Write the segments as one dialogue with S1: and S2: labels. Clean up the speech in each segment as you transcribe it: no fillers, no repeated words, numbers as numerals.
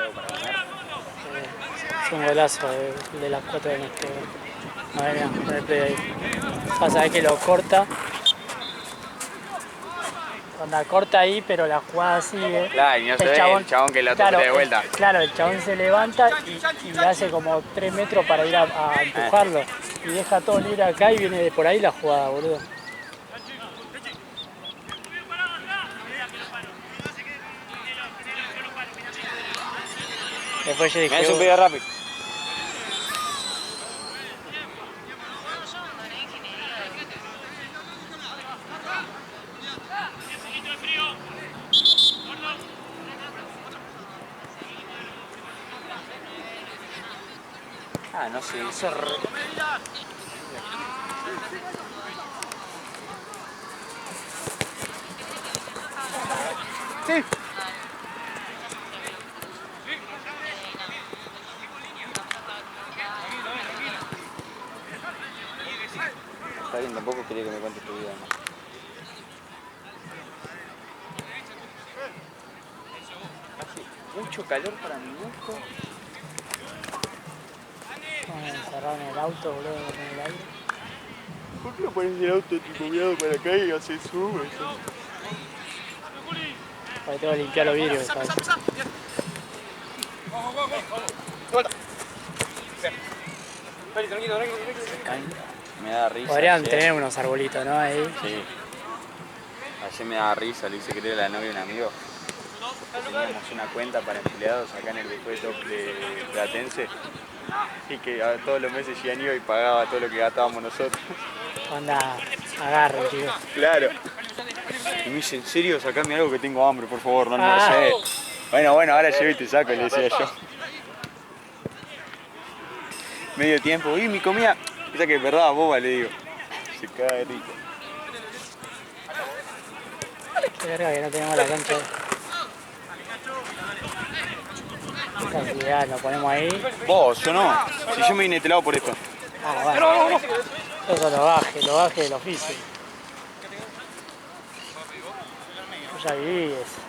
S1: algo para comer?
S2: Es un golazo de las 4 de nuestro. A ver, mira, con el play ahí. Vas a ver que lo corta. Onda corta ahí, pero la jugada sigue.
S1: Claro, y no se ve el chabón que la toca de vuelta.
S2: Claro, el chabón se levanta y le hace como 3 metros para ir a empujarlo. Y deja todo libre acá y viene de por ahí la jugada, boludo. Después yo dije...
S1: Me hace un pedido rápido. Ah, no sé, eso es Sí. Está bien, tampoco quería que me cuentes tu vida, ¿no? Hace mucho calor para mi gusto.
S2: Encerrado en el auto, boludo, con el aire.
S1: ¿Por qué no pones el auto tipo mirado para acá y haces sube?
S2: Ahí tengo que limpiar los vidrios, ¿sabes?
S1: Me da risa.
S2: Podrían
S1: ayer.
S2: tener unos arbolitos, ¿no? Ahí.
S1: Sí. Ayer me daba risa, le hice creer a la novia de un amigo. Teníamos una cuenta para empleados acá en el después de Platense. Y que a todos los meses Gian iba y pagaba todo lo que gastábamos nosotros.
S2: Onda, agarre, tío.
S1: Claro. Y me dice, ¿en serio? Sacame algo que tengo hambre, por favor, no
S2: Ah.
S1: almorcé. Bueno, ahora llevo y te saco, le decía yo. Medio tiempo, y mi comida, esa que es verdad, boba, le digo. Se caga de rico.
S2: Qué verga que no tenemos la cancha. Cantidad, lo ponemos ahí.
S1: Vos, yo no. Si yo me vine de este lado por esto.
S2: Ah, bueno. Eso lo baje del oficio. Yo ya viví eso.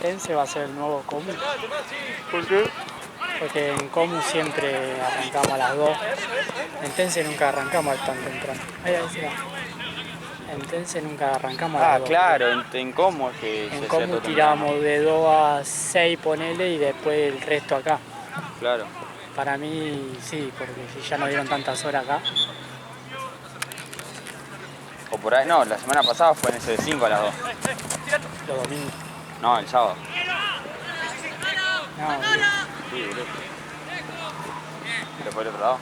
S2: Tense va a ser el nuevo Comu.
S1: ¿Por qué?
S2: Porque en Comu siempre arrancamos a las 2. En Tense nunca arrancamos tan temprano. Ahí se va. En Tense nunca arrancamos a las 2.
S1: Claro, en Comu es que
S2: En Comu tiramos de 2 a 6, ponele, y después el resto acá.
S1: Claro.
S2: Para mí sí, porque si ya no dieron tantas horas acá.
S1: O por ahí, no, la semana pasada fue en ese de 5 a las 2.
S2: Los domingos.
S1: No, el sábado.
S2: No, boludo.
S1: Sí, boludo. ¿Pero por el otro lado?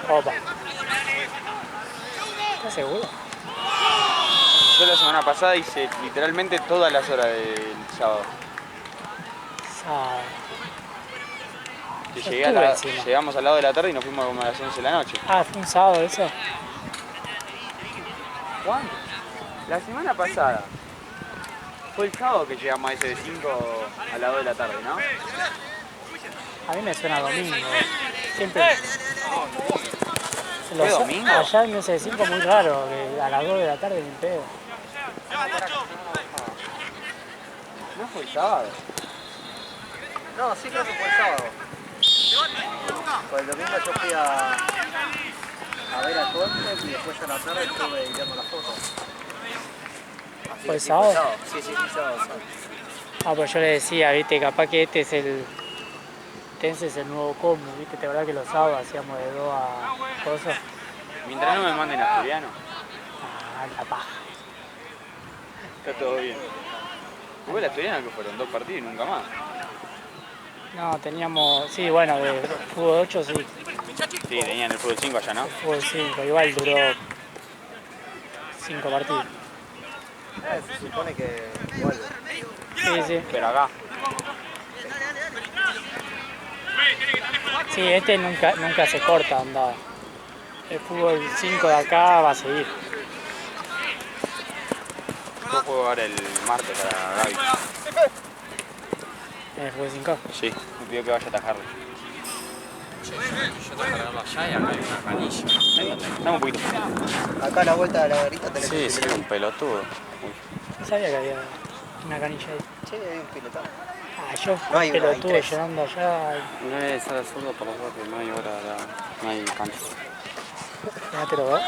S2: Opa. ¿Estás seguro?
S1: Yo la semana pasada hice literalmente todas las horas del sábado.
S2: Sábado.
S1: Que
S2: Yo
S1: llegué
S2: estuve
S1: llegamos al lado de la tarde y nos fuimos como a las 11 de la noche.
S2: Ah, ¿fue un sábado eso?
S1: ¿Cuándo? La semana pasada. Fue el sábado que llegamos a ese de 5 a las 2 de la tarde, ¿no?
S2: A mí me suena domingo. Siempre.
S1: ¿Fue domingo?
S2: Allá en ese 5 muy raro, que a las 2 de la tarde ni pedo.
S1: ¿No fue el sábado?
S3: No, sí creo que fue el sábado. Pues el domingo yo fui a ver a Conte y después yo a la tarde estuve editando las fotos. Así
S2: ¿Fue
S3: que
S2: el sábado?
S3: Sí, sí, fue sábado.
S2: Ah, pues yo le decía, viste, capaz que este es el nuevo Comu, viste, te verdad que los sábados hacíamos de 2 a cosas.
S1: Mientras no me manden asturiano,
S2: Ah, la paja.
S1: está todo bien. Jugó el asturiano que fueron 2 partidos y nunca más.
S2: No, teníamos, sí, bueno, de fútbol 8 sí.
S1: Sí, tenían el fútbol 5 allá, ¿no?
S2: Fútbol 5, igual duró 5 partidos.
S3: Se supone que vuelve.
S2: Sí, sí.
S1: Pero acá.
S2: Sí, este nunca se corta, onda. El fútbol 5 de acá va a seguir.
S1: Yo juego ahora el martes para Gaby.
S2: ¿En el fútbol 5?
S1: Sí, me pidió que vaya a atajarlo.
S4: Yo te cargaba allá y acá hay una canilla.
S1: Dame un poquito.
S3: Acá a la vuelta de la garita tenés
S1: Sí, sí, un pelotudo.
S2: No sabía que había una canilla ahí.
S3: Sí, hay un pilotado.
S2: Ah, yo
S3: No hay una, hay
S2: pelotudo
S3: tres.
S2: llegando allá.
S1: No debe estar al zurdo por los bordes, no hay hora, no hay cancha.
S2: Ya te lo veo.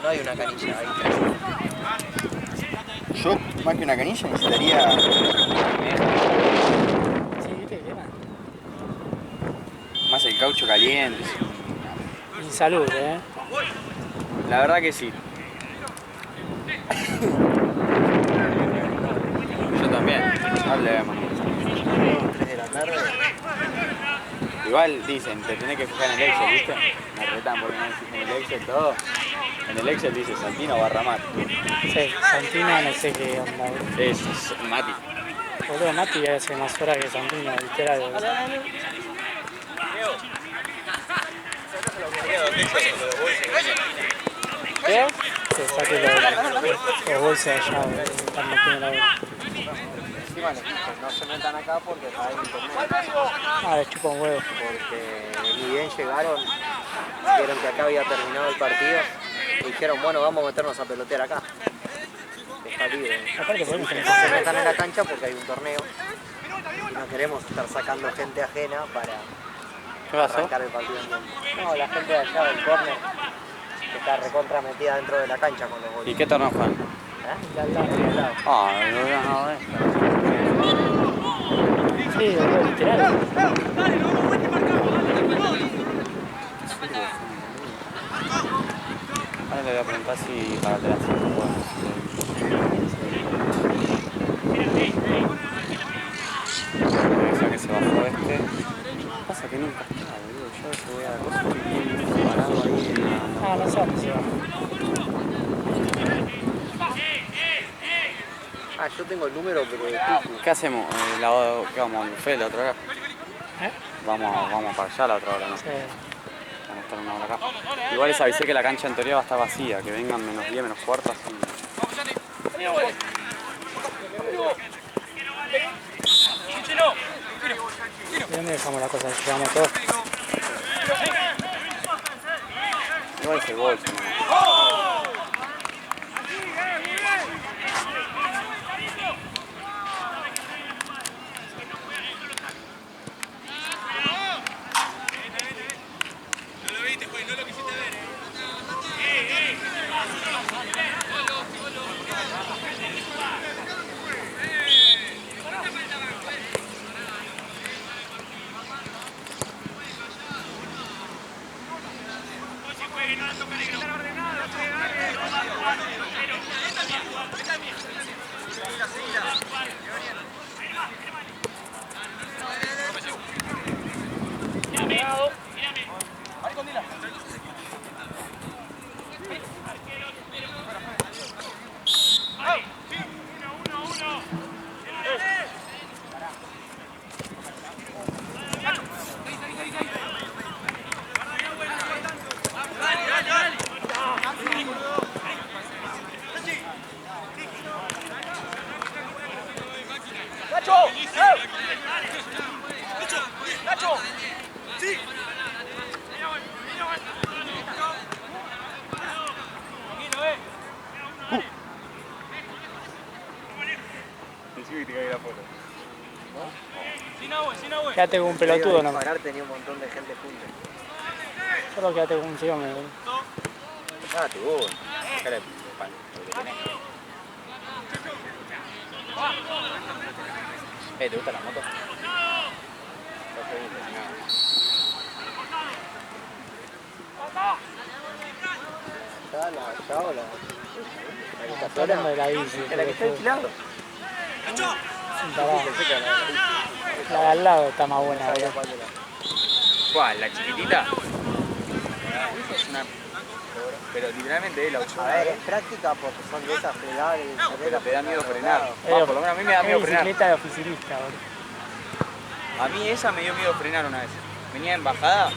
S3: No hay una canilla, hay tres.
S1: Yo, más que una canilla, necesitaría...
S2: Sí, viste que queman.
S1: Más el caucho caliente.
S2: Insalubre,
S1: La verdad que sí. Yo también. Hablemos.
S3: 3 de la tarde.
S1: Igual dicen, te tenés que fijar en el Excel, ¿viste? Me retan porque no me fijo en el Excel todo. En el Excel dice Santino barra Mati.
S2: Sí, Santino no sé qué onda, boludo.
S1: Es Mati.
S2: Boludo, Mati hace más horas que Santino, literal. ¿Qué? Se saque los bolsos allá, boludo, están metiendo la boca.
S3: Encima les dije, no se metan acá porque está en internet.
S2: Ah, le chupa un huevo.
S3: Porque ni bien llegaron, vieron que acá había terminado el partido y dijeron, bueno, vamos a meternos a pelotear acá. Que está libre.
S2: Aparte podemos tener
S3: No se metan en la cancha porque hay un torneo y no queremos estar sacando gente ajena para
S1: ¿Qué pasó?
S3: arrancar el partido. No, la gente de allá del córner que está recontra metida dentro de la cancha con los goles.
S1: ¿Y qué torneo juegan?
S3: ¿Eh? Al lado.
S1: Ah, no veo nada de esto.
S2: Sí, boludo, literal.
S1: Ahora le voy a preguntar si para atrás. Deja que se bajó este. Pasa que nunca está, boludo. Yo se voy a la cosa y parado ahí en la...
S2: Ah, no sabes si va.
S3: Ah, yo tengo el número, pero de Tucu.
S1: ¿Qué hacemos? ¿Qué vamos al buffet la otra hora?
S2: ¿Eh?
S1: Vamos para allá la otra hora, ¿no?
S2: Sí.
S1: Vamos a estar una hora acá. Igual les avisé que la cancha en teoría va a estar vacía, que vengan menos 10, menos cuarto, así.
S2: ¿De dónde dejamos la cosa? Llegamos todos.
S1: Igual ese bolso, ¿no?
S2: Quédate con un pelotudo, ¿no?
S3: Parar tenía un montón de gente junta.
S2: Solo quédate con un chico, me...
S3: Ah, tu gol.
S1: ¿Te gusta la moto?
S3: Ya o la que está
S2: Hablando de
S3: sola.
S2: la bici.
S3: ¿Es la que está alquilando?
S2: La de al lado está más buena, boludo.
S1: ¿Cuál? ¿La chiquitita? Es una... Pero literalmente es la 8.
S3: A ver, es práctica porque son de esas pedales.
S1: Pero te da miedo frenar.
S2: Pero-
S1: Por lo menos a mí me da miedo
S2: Es
S1: frenar.
S2: bicicleta de oficinista, boludo.
S1: A mí esa me dio miedo frenar una vez. Venía en bajada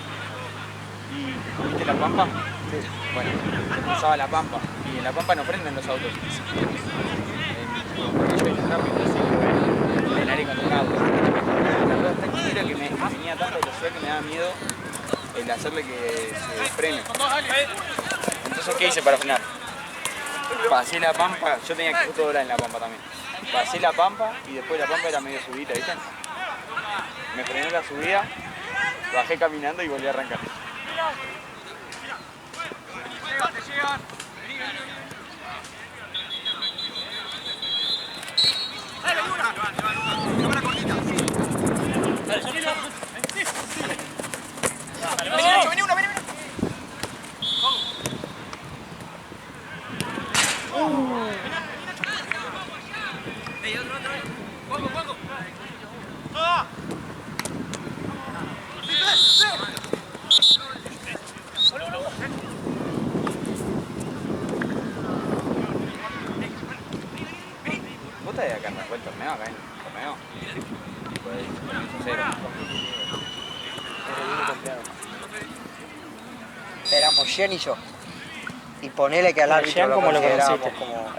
S1: y ¿viste la pampa? Sí. Bueno, se cruzaba la pampa y en la pampa no prenden los autos. En Rayuela. rápido, así que frenar y contra un auto. La rueda es tan chiquita que tenía tanta velocidad que me daba miedo el hacerle que se frene. Entonces, ¿qué hice para frenar? Pasé la pampa, yo tenía que justo doblar en la pampa también. Pasé la pampa y después la pampa era medio subida, ¿viste? Me frenó la subida, bajé caminando y volví a arrancar. ¿Vos te habías arrancado el torneo acá en el torneo? Cero.
S3: Éramos Jean y yo. Y ponele que al árbitro
S2: Jean,
S3: lo
S2: ¿cómo lo
S3: considerábamos
S2: conociste?
S3: como...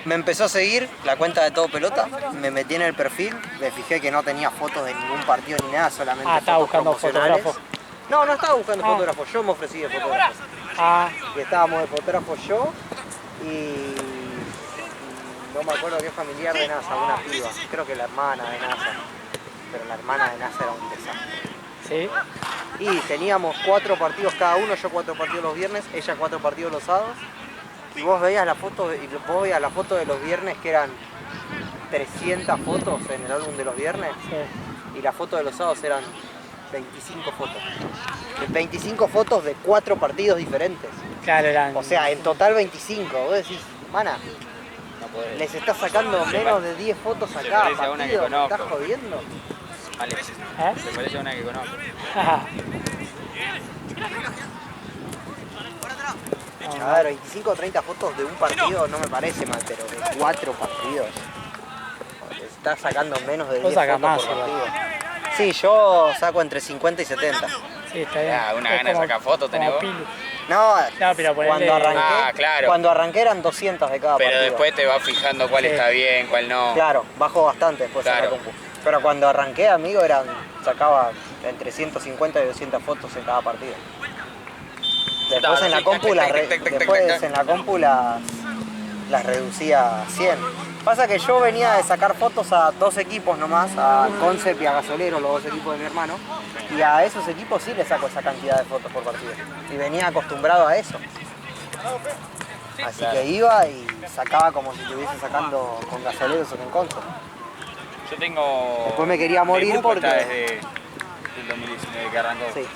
S3: me empezó a seguir la cuenta de Todo Pelota, me metí en el perfil, me fijé que no tenía fotos de ningún partido ni nada, solamente
S2: estaba
S3: fotos
S2: buscando
S3: promocionales.
S2: fotógrafo.
S3: No, no estaba buscando fotógrafo, yo me ofrecí de fotógrafo. Y estábamos de fotógrafo yo y no me acuerdo qué familiar de NASA, una piba, creo que la hermana de NASA, pero la hermana de NASA era un desastre.
S2: ¿Sí?
S3: Y teníamos 4 partidos cada uno, yo 4 partidos los viernes, ella 4 partidos los sábados. Y vos veías la foto de los viernes que eran 300 fotos en el álbum de los viernes
S2: Sí.
S3: y la foto de los sábados eran 25 fotos. 25 fotos de 4 partidos diferentes.
S2: Claro, eran...
S3: O sea, en total 25. Vos decís, mana,
S1: No podés.
S3: les está sacando menos de 10 fotos a cada
S1: parece a una que
S3: partido, ¿me estás
S1: conozco.
S3: jodiendo?
S1: Alex,
S2: ¿Eh?
S1: se parece a una que conozco.
S3: A ver, 25 o 30 fotos de un partido no me parece mal, pero de 4 partidos. Les está sacando menos de 10
S2: Vos sacás
S3: fotos
S2: más,
S3: por
S2: igual.
S3: partido. Sí, yo saco entre 50 y 70.
S2: Sí, está bien.
S1: Ah, una
S2: Es
S1: gana de
S2: como-
S1: sacar fotos tenés
S2: como
S1: vos.
S2: Pilu.
S3: No,
S2: No, pero ponele-
S3: cuando arranqué eran 200 de cada
S1: Pero
S3: partido.
S1: después te vas fijando cuál
S2: Sí.
S1: está bien, cuál no.
S3: Claro, bajo bastante después en la
S1: Claro.
S3: compu. Pero cuando arranqué, amigo, sacaba entre 150 y 200 fotos en cada partido. Después
S1: Estaba
S3: en la
S1: así,
S3: compu,
S1: tac, tac, tac, tac, tac,
S3: después
S1: tac.
S3: en la compu las reducía a 100. Pasa que yo venía de sacar fotos a 2 equipos nomás, a Concept y a Gasolero, los 2 equipos de mi hermano, y a esos equipos sí les saco esa cantidad de fotos por partido. Y venía acostumbrado a eso. Así que iba y sacaba como si estuviese sacando con Gasoleros o con Concept.
S1: Yo tengo.
S3: Después me quería morir
S1: Temuco está
S3: porque-
S1: desde el 2019 que arrancó.
S3: Sí.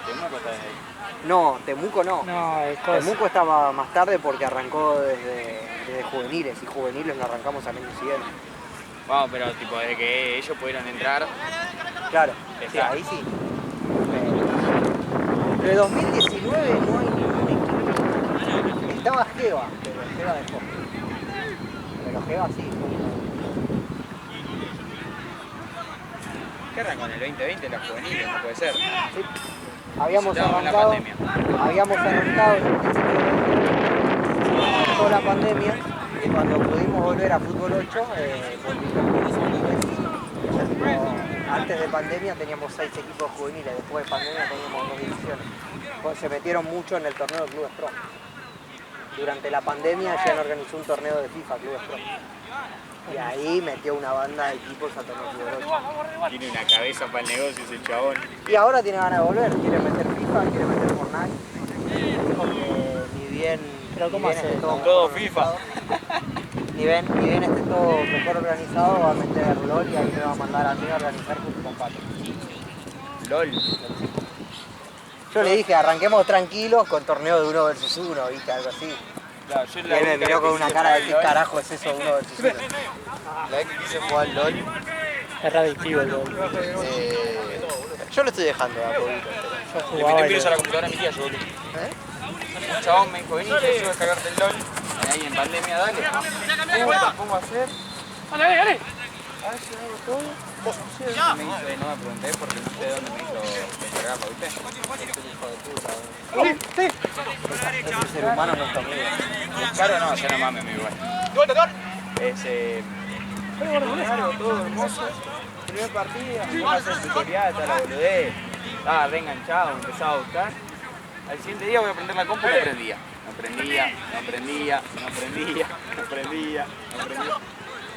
S1: Temuco está desde ahí.
S3: No, Temuco no.
S2: No, el coso.
S3: Temuco estaba más tarde porque arrancó desde juveniles y juveniles lo arrancamos al año siguiente.
S1: Vamos, pero tipo desde que ellos pudieron entrar.
S3: Claro, sí,
S1: Está.
S3: ahí sí. De 2019 no hay ningún equipo. Estaba Geva, pero Geva dejó. Pero Geva sí.
S1: ¿Qué arrancó en el 2020 las juveniles? No puede ser.
S3: Sí. Habíamos
S1: Estábamos en la
S3: arrancado,
S1: pandemia.
S3: habíamos arrancado en el principio de toda la pandemia y cuando pudimos volver a fútbol 8, volvimos antes de pandemia teníamos 6 equipos juveniles, después de pandemia teníamos 2 divisiones. Pues se metieron mucho en el torneo de Clubes Pro. Durante la pandemia ya organizó un torneo de FIFA Clubes Pro. Y ahí metió una banda de equipos a torneo Clubes 8.
S1: Tiene una cabeza para el negocio ese chabón.
S3: Y ahora tiene ganas de volver, quiere meter FIFA, quiere meter Fortnite. Dijo que ni bien,
S2: Pero ¿cómo
S3: ni bien
S2: hace?
S3: esté
S1: Todo
S3: mejor
S1: FIFA.
S3: organizado, ni bien esté todo mejor organizado, va a meter LOL y ahí me va a mandar a mí a organizar junto con Pato.
S1: LOL.
S3: Yo le dije, arranquemos tranquilos con torneo de 1 versus 1, viste, algo así.
S1: Claro, yo
S3: Y él me miró con una cara de qué carajo es eso 1 versus 1.
S1: La vez que quise jugar LOL,
S2: Es radictivo el LOL.
S3: Yo lo estoy dejando a poquito.
S2: Yo
S1: le
S2: jugaba
S1: metí un
S2: el
S1: virus a
S2: LOL.
S1: la computadora a mi tía, yo boludo.
S3: ¿Eh?
S1: Un chabón me dijo, vení, te ayudo a descargarte el LOL. Ahí en pandemia, dale. Puta, pongo a hacer.
S2: ¡Dale, dale!
S1: A ver si hago todo. Me hizo, no me pregunté porque no sé dónde me hizo descargarlo, ¿viste? Este hijo de puta.
S3: Ese ser humano no está muy bien.
S1: Claro, no, ya no mames, mi igual. Voy a poner algo todo hermoso. Primer partido, vamos a hacer tutorial, toda la boludez. Estaba reenganchado, me empezaba a gustar. Al siguiente día voy a prender la compu y no prendía. No prendía.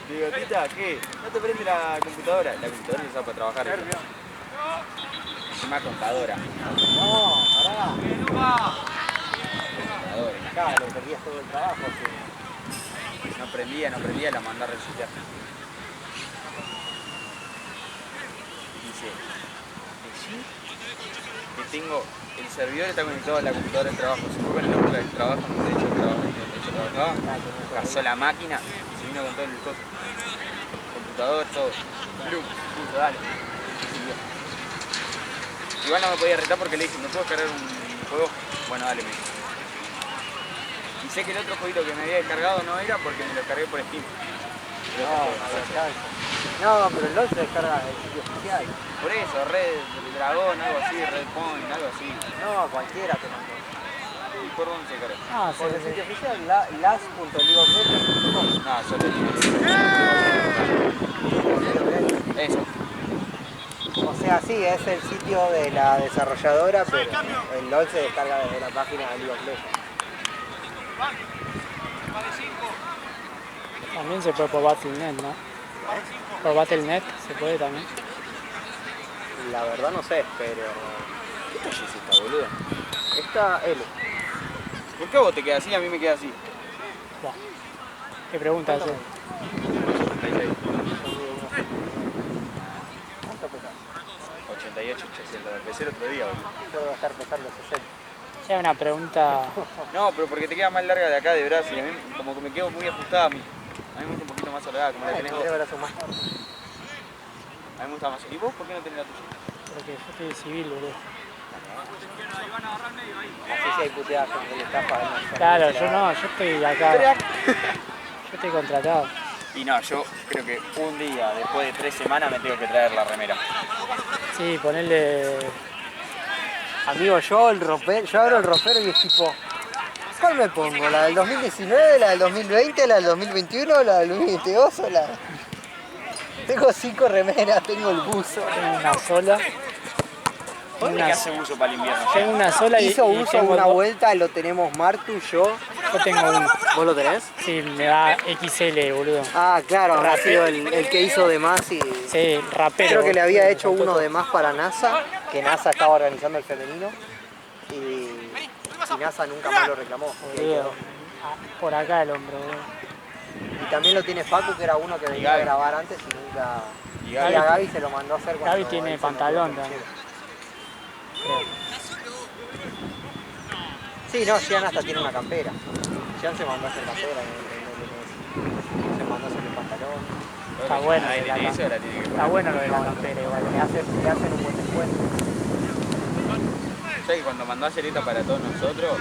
S1: Digo, tita, ¿qué? ¿No te prende la computadora? La computadora se usa para trabajar. Es más contadora.
S3: No, pará.
S1: Contadora.
S3: Acá lo perdías todo el trabajo.
S1: No prendía, la mandó a resucitar. Dice, decí que tengo, el servidor está conectado a la computadora del trabajo. Se fue con el otro del trabajo, donde de hecho trabajaba, casó la máquina y se vino con todo el coso. Computador, todo. Plum, puso, dale. Siguió. Igual no me podía retar porque le dije, ¿me puedo descargar un juego? Bueno, dale, me dijo. Y sé que el otro jueguito que me había descargado no era porque me lo descargué por Steam.
S3: No, pero el LOL se descarga del sitio oficial.
S1: Por eso, Red Dragón, algo así, Red Point, algo así.
S3: No, cualquiera te mandó.
S1: ¿Y por dónde se carga?
S2: Ah,
S3: Por el
S2: sí.
S3: sitio oficial, las.leagueoflegends.com.
S1: No, solo eso.
S3: O sea, sí, es el sitio de la desarrolladora, pero el LOL se descarga desde la página de League of Legends.
S2: También se puede por Battle.net, ¿no? Por Battle.net se puede también.
S3: La verdad no sé, pero...
S1: ¿Qué talla es esta, boludo?
S3: Esta L.
S1: ¿Por qué a vos te queda así y a mí me queda así?
S2: Buah. ¿Qué pregunta es?
S1: 86.
S3: ¿Cuánto pesa?
S1: 88, 800. Empecé el otro día, boludo.
S3: Yo debo estar pesando 60.
S2: Ya una pregunta.
S1: No, pero porque te queda más larga de acá de brazo y a mí como que me quedo muy ajustada a mí. A mí me gusta un poquito más holgada, como la tenés vos.
S3: Tres brazos más.
S1: A mí me gusta más. ¿Y vos por qué no tenés la tuya?
S2: Porque yo estoy de civil, boludo.
S3: Así si hay puteadas con el estafa.
S2: Claro, yo no, yo estoy acá. Yo estoy contratado.
S1: Y no, yo creo que un día, después de 3 semanas, me tengo que traer la remera.
S2: Sí, ponerle.
S3: Amigo, yo abro el ropero y es tipo... ¿Cuál me pongo? ¿La del 2019, la del 2020, la del 2021, la del 2022 o la...? Tengo 5 remeras, tengo el buzo.
S2: Tengo una sola.
S1: ¿Dónde que hace uso para el invierno?
S2: Tengo una sola y
S3: Hizo uso
S2: tengo
S3: una
S2: dos.
S3: vuelta, lo tenemos Martu y yo.
S2: Yo tengo uno.
S3: ¿Vos lo tenés?
S2: Sí, me da XL, boludo.
S3: Ah, claro, habrá sido el que hizo de más y...
S2: Sí, rapero.
S3: Creo que le había
S2: boludo.
S3: hecho uno de más para NASA, que NASA estaba organizando el femenino. Y NASA nunca más lo reclamó. Y ahí
S2: Boludo.
S3: quedó.
S2: Ah, por acá el hombro, boludo.
S3: Y también lo tiene Facu, que era uno que venía a
S1: Gaby.
S3: grabar antes y nunca...
S1: Y
S3: Y
S1: Gaby.
S3: a Gaby se lo mandó a hacer cuando...
S2: Gaby tiene
S3: él se lo
S2: pantalón
S3: puso
S2: también.
S3: creo. Sí, no, Gian hasta tiene una campera. Gian se mandó a hacer campera, se mandó a hacer el pantalón.
S2: Está bueno.
S1: Ahí
S2: lo de la
S1: tiene eso,
S2: campera.
S1: la tiene que
S2: Está
S1: poner.
S2: bueno lo de la campera igual.
S3: Le hacen un buen descuento.
S1: ¿Sabes que cuando mandó a hacer esta para todos nosotros,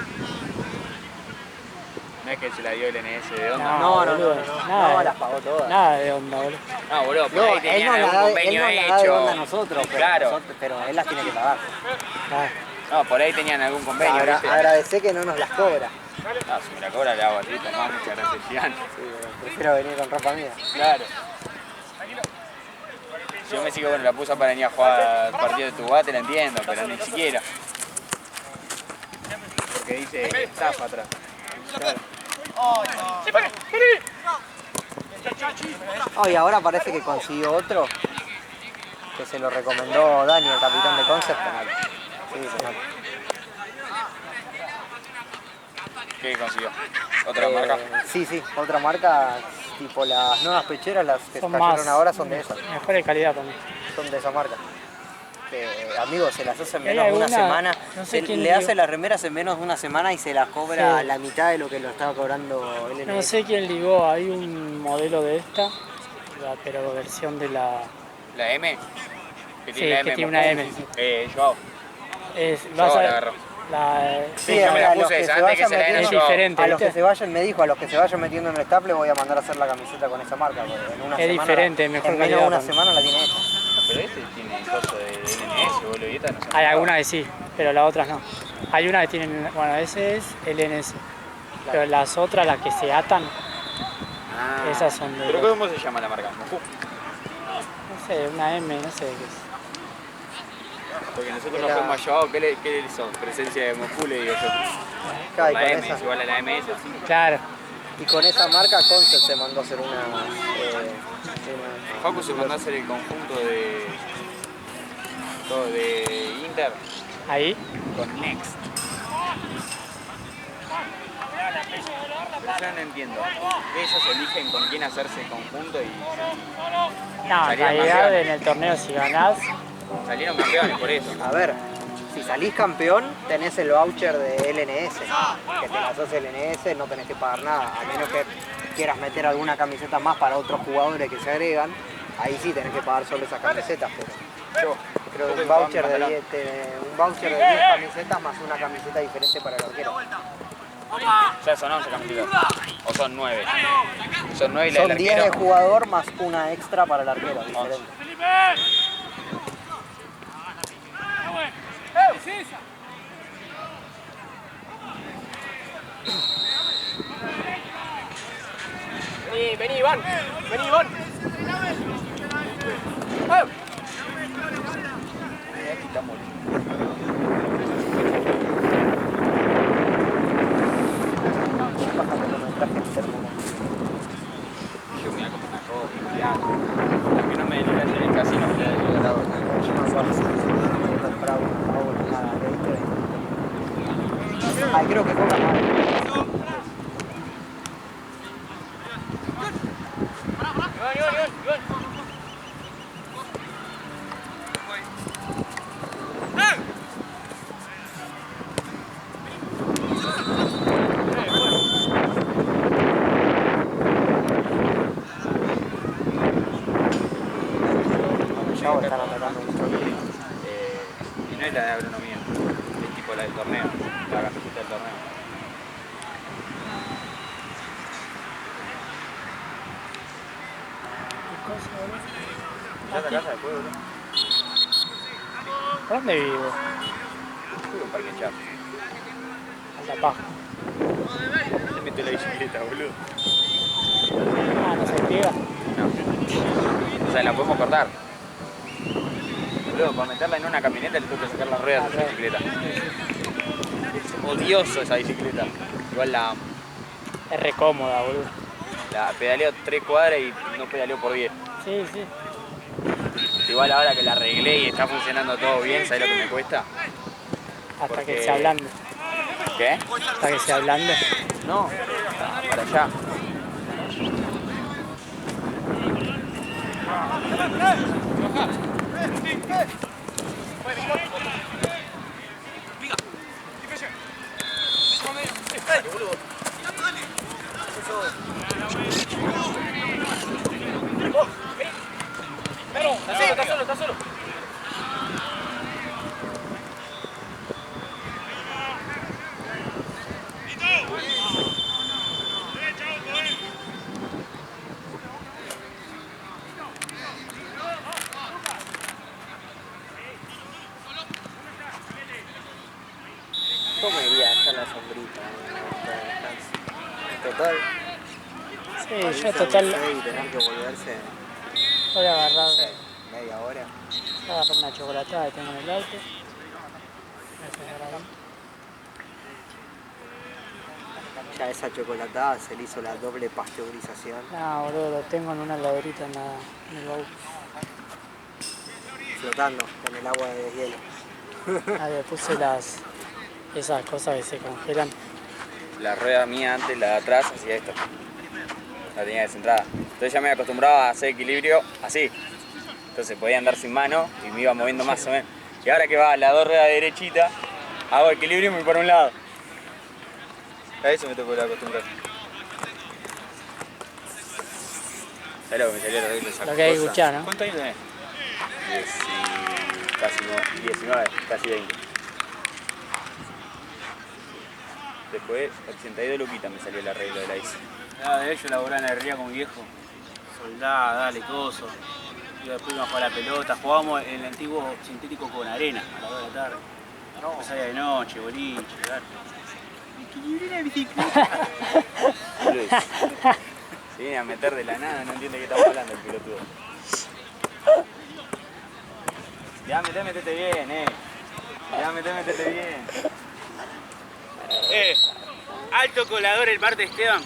S1: no es que se la dio el NS de onda?
S2: No, boludo, nada.
S3: No, las pagó todas.
S2: Nada de onda, boludo.
S1: No, boludo, pero
S3: No,
S1: ahí
S3: él
S1: tenían
S3: no
S1: algún
S3: la da de
S1: convenio
S3: onda
S1: hecho.
S3: a nosotros, pero,
S1: Claro.
S3: pero él las tiene que pagar.
S2: Nada.
S1: No, por ahí tenían algún convenio, ¿viste?
S3: Agradecé que no nos las cobra.
S1: No, si me la cobra le hago así, tomá, muchas gracias, Gian.
S3: Sí, prefiero venir con ropa mía.
S1: Claro. Si yo me sigo, bueno, la puse para venir a jugar partido de tu bate, la entiendo, pero ni siquiera. Porque dice estafa atrás. Claro.
S3: Oh, y ahora parece que consiguió otro que se lo recomendó Dani, el capitán de Concept. Penal. Sí, penal.
S1: ¿Qué consiguió? ¿Otra marca?
S3: Sí, sí, otra marca, tipo las nuevas pecheras, las que
S2: Son
S3: cayeron
S2: más.
S3: ahora son de esas,
S2: Mejor de calidad también.
S3: son de esa marca. Amigos, se las hace en
S2: ¿Y hay
S3: menos de una
S2: alguna?
S3: semana,
S2: No sé quién
S3: le
S2: dio.
S3: hace las remeras en menos de una semana y se las cobra
S2: Sí.
S3: la mitad de lo que lo estaba cobrando LNS.
S2: No sé quién ligó, hay un modelo de esta, pero versión de la...
S1: ¿La M? Que
S2: Sí,
S1: tiene la
S2: que
S1: M.
S2: tiene una M.
S1: Joao.
S2: Vas
S1: Yo
S2: a
S1: la agarro.
S2: la,
S1: Sí, yo me la
S3: a los
S1: puse
S3: que
S1: esa
S3: se
S1: antes que
S3: vayan
S1: se la den
S2: es
S1: a
S3: metiendo-
S1: Joao.
S2: diferente.
S3: A los que
S2: ¿viste?
S3: se vayan, me dijo, a los que se vayan metiendo en el estable voy a mandar a hacer la camiseta con esa marca. Porque en una
S2: Es
S3: semana,
S2: diferente, mejor
S3: en menos de
S2: calidad
S3: una
S2: también.
S3: semana la tiene hecha.
S1: Pero este tiene coso de LNS, boludo, y esta no se
S2: Hay algunas que sí, pero las otras no. Hay unas que tienen, bueno, ese es el NS, pero las otras, las que se atan,
S1: Ah,
S2: Esas son de...
S1: ¿pero cómo se llama la marca? Moscú.
S2: No sé, una M, no sé de qué es.
S1: Porque nosotros nos fuimos allá abajo, ¿qué le hizo? Presencia de Moscú, le digo yo.
S3: Claro, y
S1: La
S3: con
S1: M
S3: esa-
S1: es igual a la MS.
S2: Claro.
S3: Y con esa marca Concept se mandó a hacer una
S1: Facu se mandó a hacer el conjunto de Inter
S2: Ahí.
S1: con Next. Yo no entiendo. Ellos eligen con quién hacerse el conjunto y
S2: No, en
S1: Salieron
S2: realidad
S1: campeones.
S2: en el torneo si ganás,
S1: salieron campeones por eso.
S3: A ver, si salís campeón, tenés el voucher de LNS. Que te la haces LNS, no tenés que pagar nada. A menos que quieras meter alguna camiseta más para otros jugadores que se agregan. Ahí sí tenés que pagar solo esas camisetas. Pero creo que un voucher de 10 camisetas más una camiseta diferente para el arquero.
S1: O sea, son 11 camisetas. O son 9. Son 9 y la del
S3: Son 10 de
S1: arquero.
S3: jugador más una extra para el arquero, diferente.
S5: Vení, Iván. Vení, Iván.
S1: Yo me voy a comprar una ropa, ya. Lo que no me dedica a hacer el casino, me da el lado.
S3: Ay, creo que cobra más. Ya vos están atacando mucho.
S1: Y no es la de agronomía, es tipo la del torneo, la camiseta del torneo. ¿Ya te casa después, boludo?
S2: ¿dónde vivo?
S1: Fui a un parque Chap.
S2: A la paja.
S1: Se metió la bicicleta, boludo.
S2: Ah, no se pega.
S1: No. O sea, la podemos cortar. Boludo, para meterla en una camioneta le tengo que sacar las ruedas de la bicicleta. Es odioso esa bicicleta. Igual la amo.
S2: Es re cómoda, boludo.
S1: La pedaleo 3 cuadras y no pedaleo por 10.
S2: Sí, sí.
S1: Igual ahora que la arreglé y está funcionando todo bien, ¿sabes lo que me cuesta?
S2: Hasta
S1: Porque-
S2: que se ablande.
S1: ¿Qué?
S2: Hasta que se ablande.
S1: No, para allá.
S5: Está solo.
S3: Yo me iría hasta la sombrita. Total.
S2: Sí, yo total
S3: Y tener que volverse
S2: voy a agarrar,
S3: media hora.
S2: voy a agarrar una chocolatada que tengo en el auto. Voy a sacar ahí.
S3: Ya esa chocolatada se le hizo la doble pasteurización.
S2: No, boludo, lo tengo en una heladerita en el baúl.
S3: Flotando en el agua de deshielo.
S2: Ah, le puse esas cosas que se congelan.
S1: La rueda mía antes, la de atrás, hacía esto. La tenía descentrada. Entonces ya me acostumbraba a hacer equilibrio así. Entonces podía andar sin mano y me iba moviendo más o menos. Y ahora que va la dos ruedas derechita, hago equilibrio y me voy para un lado. A eso me tocó la acostumbrar. ¿Sabes lo que me salió de esa
S2: Lo que hay que
S1: cosa?
S2: escuchar, ¿no?
S1: ¿Cuántos años tenés? Casi 19, casi 20. Después 82 luquitas me salió el arreglo de la ICE.
S5: Nada, de ellos laburaba en la herrería con mi viejo. Soldada, dale, coso. Y después íbamos a jugar a la pelota. Jugábamos en el antiguo sintético con arena a las 2 de la tarde. No. Salía de noche, boliche, dale. Equilibré la bicicleta.
S1: Se viene a meter de la nada, no entiende qué estamos hablando el pelotudo. Ya metete bien, Ya metete bien.
S5: Alto colador el parte Esteban.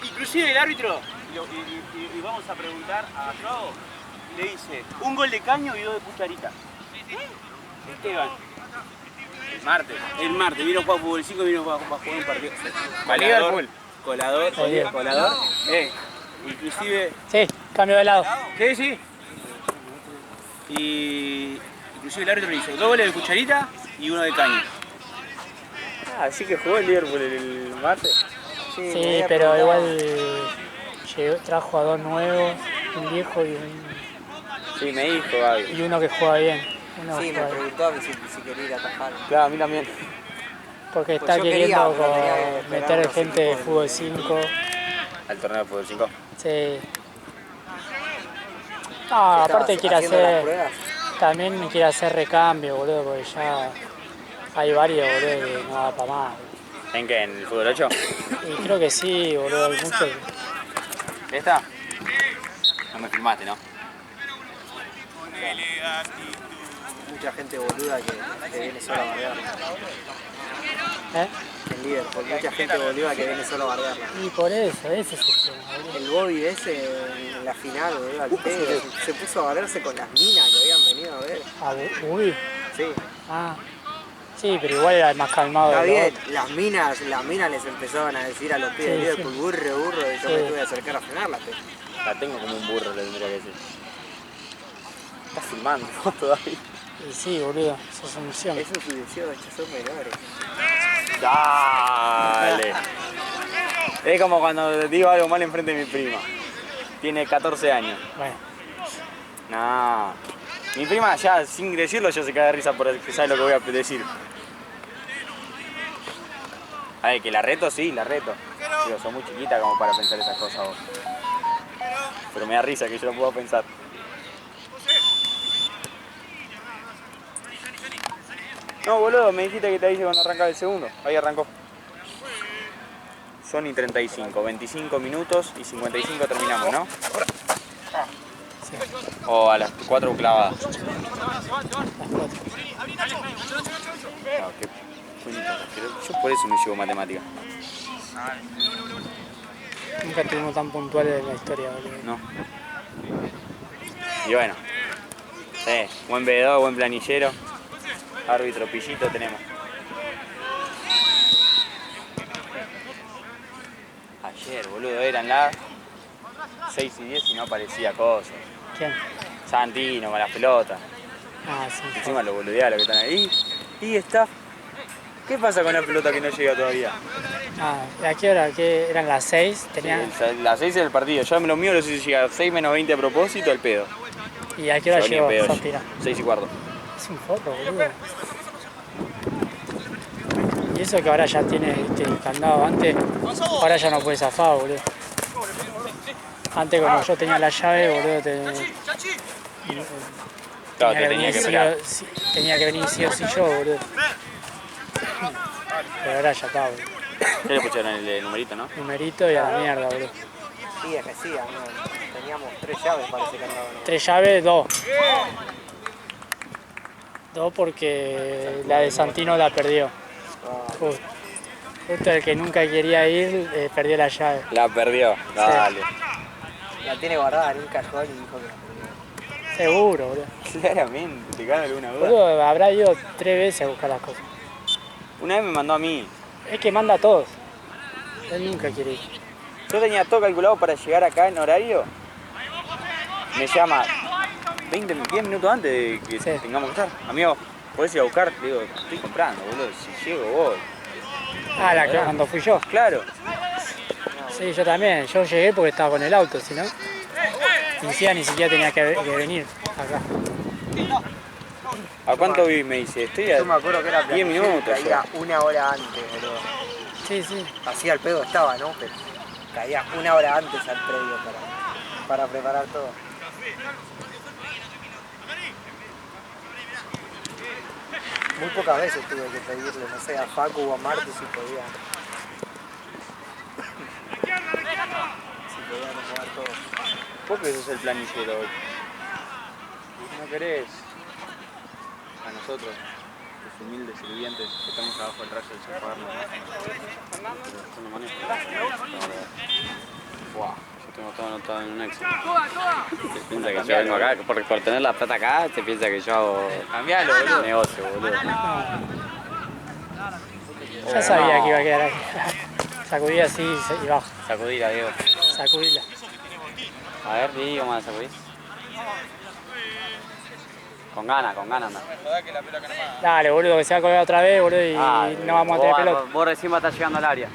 S5: Inclusive el árbitro, y vamos a preguntar a Joao, le dice, un gol de caño y 2 de cucharita. Esteban. El martes, vino a jugar fútbol 5 y vino a jugar un partido. Colador. Inclusive.
S2: Sí, cambio de lado.
S5: Sí. Y inclusive el árbitro le hizo 2 goles de cucharita y 1 de caño.
S1: Así que jugó el Liverpool el martes.
S2: Sí, pero igual trajo a 2 nuevos, un viejo y
S1: Sí, me dijo Gaby.
S2: y uno que juega bien.
S3: Sí, me preguntó a mí si quería ir a atajar.
S1: Claro, a mí también.
S2: Porque
S3: Pues
S2: está
S3: yo
S2: queriendo
S3: quería, pero tenía que esperar
S2: meter
S3: unos
S2: gente de
S3: equipos
S2: fútbol 5.
S1: Al torneo de fútbol 5.
S2: Sí. Ah, aparte
S3: Estabas
S2: quiere
S3: haciendo las
S2: hacer.
S3: pruebas.
S2: También quiere hacer recambio, boludo, porque ya hay varios, boludo, que no va para más.
S1: ¿En qué? ¿En el fútbol 8?
S2: Y creo que sí, boludo, hay muchos.
S1: ¿Esta? No me filmaste, ¿no?
S3: Mucha gente boluda que viene solo a bardearla.
S2: ¿Eh?
S3: En Liverpool, mucha gente boluda que viene solo a bardearla.
S2: Y por eso, ese es el tema, boludo.
S3: El Bobby ese en la final, boludo, al pedo, se puso a bardearse con las minas que habían venido a ver.
S2: Ah, uy.
S3: Sí.
S2: Ah. Sí, pero igual era el más calmado
S3: Está
S2: de los
S3: bien,
S2: otros.
S3: las minas les empezaban a decir a los pibes de
S2: Sí,
S3: Liverpool,
S2: sí.
S3: burro, y yo
S2: Sí.
S3: me tuve que acercar a frenarla. Pero
S1: La tengo como un burro, le tendría que decir. Estás filmando todavía.
S2: Y sí, boludo, sos un misión.
S3: eso es su deseo, estos son menores.
S1: Dale. Es como cuando digo algo mal enfrente de mi prima. Tiene 14 años.
S2: Bueno,
S1: No. Mi prima ya sin decirlo ya se cae de risa porque sabe lo que voy a decir. A ver, que la reto, sí, la reto. Digo, sos muy chiquita como para pensar esas cosas vos. Pero me da risa que yo lo puedo pensar. No, boludo, me dijiste que te dije cuando arrancaba el segundo. Ahí arrancó. Son y 35, 25 minutos y 55 terminamos, ¿no? O a las 4 clavadas.
S2: las 4.
S1: No, qué cuenta. Yo por eso me llevo matemática.
S2: Nunca estuvimos tan puntuales en la historia, boludo.
S1: No. Y bueno. Buen veedor, buen planillero. Árbitro pillito tenemos. Ayer, boludo, eran las 6 y 10 y no aparecía cosa.
S2: ¿Quién?
S1: Santino con las pelotas.
S2: Ah, sí.
S1: Encima lo boludea lo que están ahí. Y está. ¿Qué pasa con la pelota que no llega todavía?
S2: Ah, ¿a qué hora? ¿Qué? ¿Eran las 6? Tenían...
S1: Las 6 del partido. Yo lo mío lo sé si llega 6 menos 20 a propósito, el pedo.
S2: ¿Y a qué hora
S1: Yo ni
S2: llegó
S1: en pedo,
S2: Santina?
S1: 6 y cuarto.
S2: Es un forro, boludo. Y eso que ahora ya tiene el candado antes, ahora ya no puede zafar, boludo. Antes como yo tenía la llave, boludo,
S1: Claro, te tenía que esperar.
S2: tenía que venir sí o sí yo, boludo. Pero ahora ya está, boludo.
S1: Ya le pusieron el numerito, ¿no?
S2: Numerito y a la mierda, boludo.
S3: Sí, es que sí, amigo. Teníamos 3 llaves para ese candado.
S2: 3 llaves, 2. 2 porque la de Santino la perdió. Justo el que nunca quería ir, perdió la llave.
S1: La perdió, dale.
S3: La tiene guardada en un cajón y dijo que la perdió.
S2: Seguro, boludo.
S1: Claramente, te cabe alguna duda.
S2: Boludo, habrá ido 3 veces a buscar las cosas.
S1: Una vez me mandó a mí.
S2: Es que manda a todos. Él nunca quiere ir.
S1: Yo tenía todo calculado para llegar acá en horario. Me llama 10 minutos antes de que
S2: Sí.
S1: tengamos que estar. Amigo, ¿podés ir a buscar? Le digo, estoy comprando, boludo. Si llego, voy.
S2: Ah, la que cuando fui yo.
S1: Claro.
S2: Sí, yo también. Yo llegué porque estaba con el auto, si no. Ni siquiera tenía que venir acá.
S1: ¿A cuánto vi? Me dice, estoy a
S3: Yo me acuerdo que era
S1: 10 minutos.
S3: caía una hora antes, boludo.
S2: Sí, sí.
S3: Así al pedo estaba, ¿no? Pero caía una hora antes al predio para preparar todo. Muy pocas veces tuve que pedirle, no sé, a Facu o a Martu si podía debemos jugar todos.
S1: Vos que sos el planillero hoy. ¿No querés a nosotros, los humildes sirvientes que estamos abajo del rayo del sin pagar nada? Yo no manejo. Wow, yo tengo todo anotado en un Excel.
S4: Se piensa que yo vengo acá, por tener la plata acá, se piensa que yo hago
S1: Cambialo, boludo.
S4: negocio, boludo.
S2: Ya sabía que iba a quedar ahí. Sacudí así y baja.
S4: Sacudila, Diego.
S2: Sacudila.
S4: A ver, Diego, ¿cómo la sacudís? Con ganas, anda.
S2: Dale, boludo, que se va a colgar otra vez, boludo, y no vamos a tener pelota.
S4: Vos recién vas a estar llegando al área.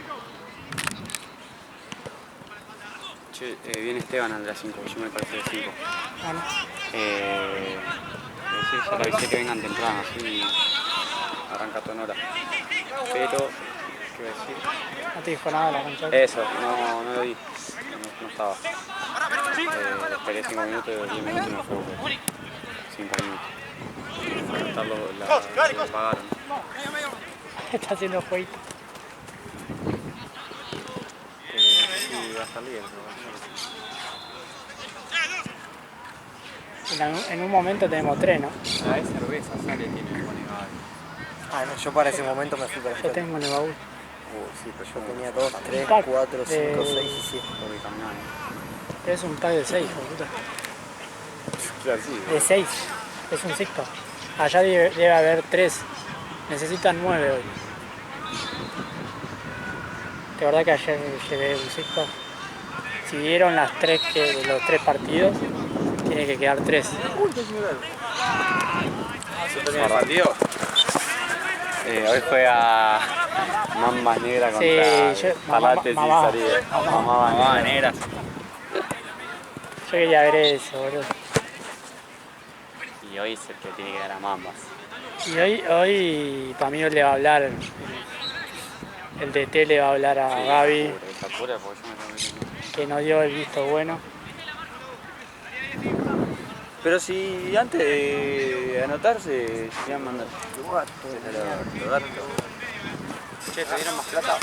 S4: Che, viene Esteban al de las 5, yo me parece de 5.
S2: Ah, no.
S4: Sí, ya le avisé que vengan temprano, así arranca todo en hora. Pero, ¿qué voy a decir?
S2: No te dijo nada la cancha.
S4: Eso, no lo vi, no estaba. Esperé 5 minutos, 10 minutos y no fue. 5 minutos. Lo pagaron.
S2: Está haciendo jueguito.
S1: Sí, va a estar libre.
S2: En un momento tenemos 3, ¿no?
S1: La de cerveza sale tiene que poner
S3: Ah, no, yo para ese momento me fui para
S2: Yo tengo en el baúl.
S1: sí, pero
S3: Yo tenía 2, 3,
S2: pack
S3: 4, 5,
S2: de-
S3: 6 y 7.
S1: Porque caminar.
S2: Es un pack de 6, boludo.
S1: Claro, sí.
S2: De 6. Es un six pack. Allá debe haber 3. Necesitan 9 hoy. De verdad que ayer llevé un six pack. Si dieron las 3 de los 3 partidos, tiene que quedar 3.
S1: ¿Se termina el partido?
S4: Hoy fue a Mambas Negras
S2: Sí,
S4: contra
S2: yo-
S4: Palates y
S2: mamá.
S4: Salida.
S1: Mamá negra.
S2: Yo quería ver eso, boludo.
S4: Y hoy es el que tiene que dar a Mambas.
S2: Y hoy para mí le va a hablar, el DT le va a hablar a Gaby,
S4: Se apura porque yo me tengo que ir.
S2: que nos dio el visto bueno.
S1: Pero si antes de anotarse, ya mandar. Che, ¿te dieron más plata?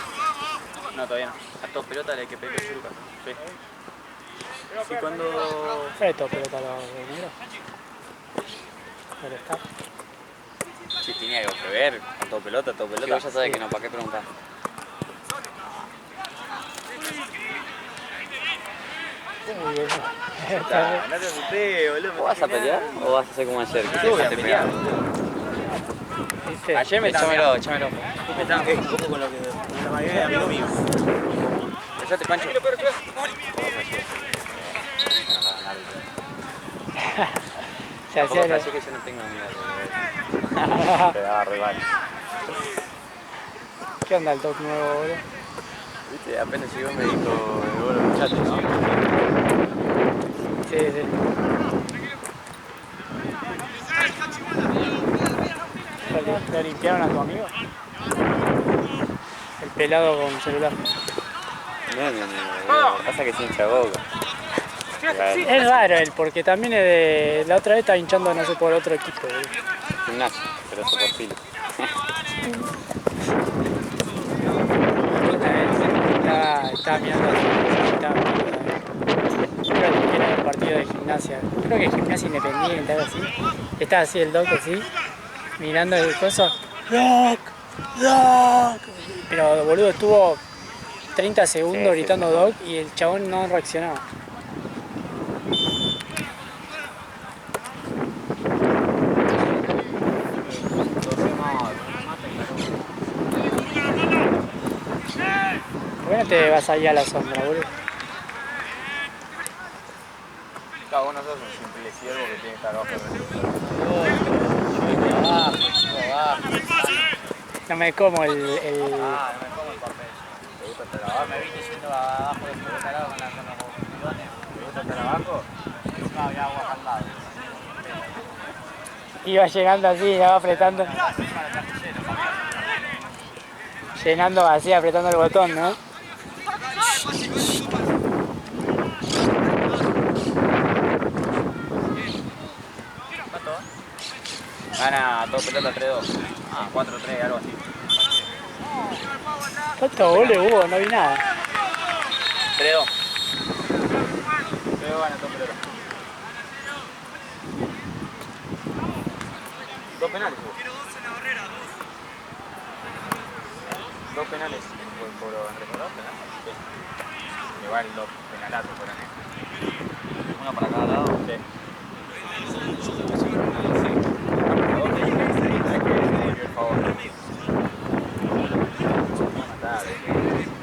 S1: No, todavía no. A todos pelota le hay que pedir Churuca. Sí. Sí, cuando.
S2: Fue todo pelota lo de negro. Pero está.
S1: Sí, tenía algo que ver. A todo pelota,
S4: Sí, vos ya sabés que no, ¿para qué preguntar?
S2: Uy, está
S1: No te asusté, boludo.
S4: ¿Vos vas a pelear o vas a hacer como ayer? Que
S1: Sí, voy a
S4: te
S1: pelear.
S2: ¿viste?
S1: Ayer me estaba
S4: Échamelo.
S3: Me estaban como con lo que la mayoría de amigos míos.
S1: Cállate, Pancho.
S2: Se hacía
S4: Tampoco
S2: lo-
S4: flasheé que yo no tengo miedo. Te daba rival.
S2: ¿Qué onda el top nuevo, boludo?
S1: Viste, apenas llegó me dijo, bueno, muchachos, ¿no?
S2: Sí, sí. ¿Lo limpiaron a tu amigo? El pelado con celular.
S4: No, boludo. Pasa que se hincha boca.
S2: Es raro él, porque también es de... La otra vez estaba hinchando, no sé, por otro equipo, boludo.
S4: Gimnasio, pero eso por filo.
S2: Estaba mirando creo que era el partido de gimnasia. Creo que gimnasia independiente, algo así. Estaba así el doc así, mirando el coso. ¡Doc! ¡Doc! Pero boludo, estuvo 30 segundos
S4: Sí,
S2: gritando
S4: sí.
S2: doc y el chabón no reaccionaba. ¿Por qué no te vas ahí a la sombra, boludo?
S1: Cada uno sos un simple siervo que tiene que estar abajo de
S2: No me como el...
S1: no me como el papel. ¿Te gusta estar abajo? Me vine yendo abajo de este lado con los bidones. ¿Te gusta estar abajo? Encima había agua al lado.
S2: Iba llegando así, iba apretando. Llenando así, apretando el botón, ¿no?
S1: Gana todo pelota 3-2. Ah, 4-3, algo así.
S2: ¿Cuántos goles hubo? No vi nada.
S1: 3-2. 2 penales hubo. 2 penales por Andrés. ¿2 penales? Sí. Igual 2 penalatos fueron.
S4: Uno para cada lado.
S1: Sí. El favor.